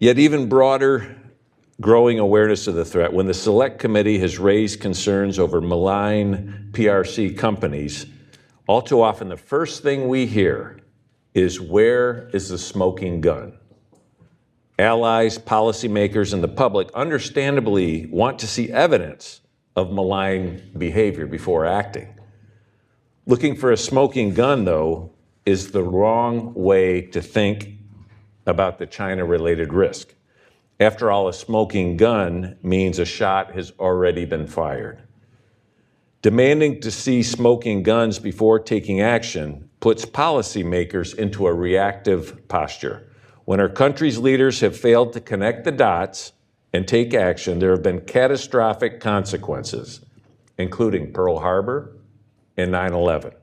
Yet even broader growing awareness of the threat, when the Select Committee has raised concerns over malign PRC companies, all too often the first thing we hear is, where is the smoking gun? Allies, policymakers, and the public understandably want to see evidence of malign behavior before acting. Looking for a smoking gun, though, is the wrong way to think about the China-related risk. After all, a smoking gun means a shot has already been fired. Demanding to see smoking guns before taking action puts policymakers into a reactive posture. When our country's leaders have failed to connect the dots and take action, there have been catastrophic consequences, including Pearl Harbor and 9/11.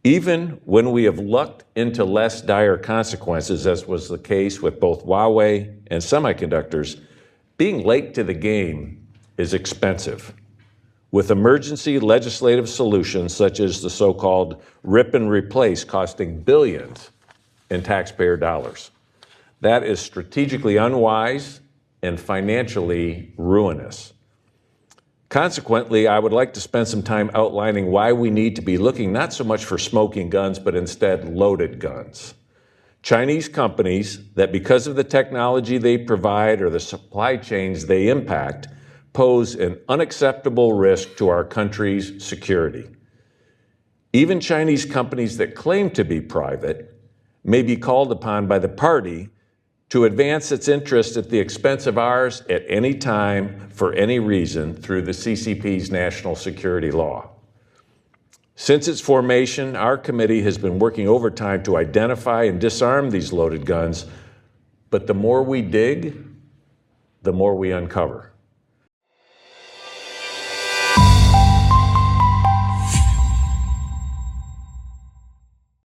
Even when we have lucked into less dire consequences, as was the case with both Huawei and semiconductors, being late to the game is expensive. With emergency legislative solutions such as the so-called rip and replace costing billions in taxpayer dollars. That is strategically unwise and financially ruinous. Consequently, I would like to spend some time outlining why we need to be looking not so much for smoking guns, but instead loaded guns. Chinese companies that, because of the technology they provide or the supply chains they impact, pose an unacceptable risk to our country's security. Even Chinese companies that claim to be private may be called upon by the party to advance its interests at the expense of ours at any time, for any reason, through the CCP's national security law. Since its formation, our committee has been working overtime to identify and disarm these loaded guns, but the more we dig, the more we uncover.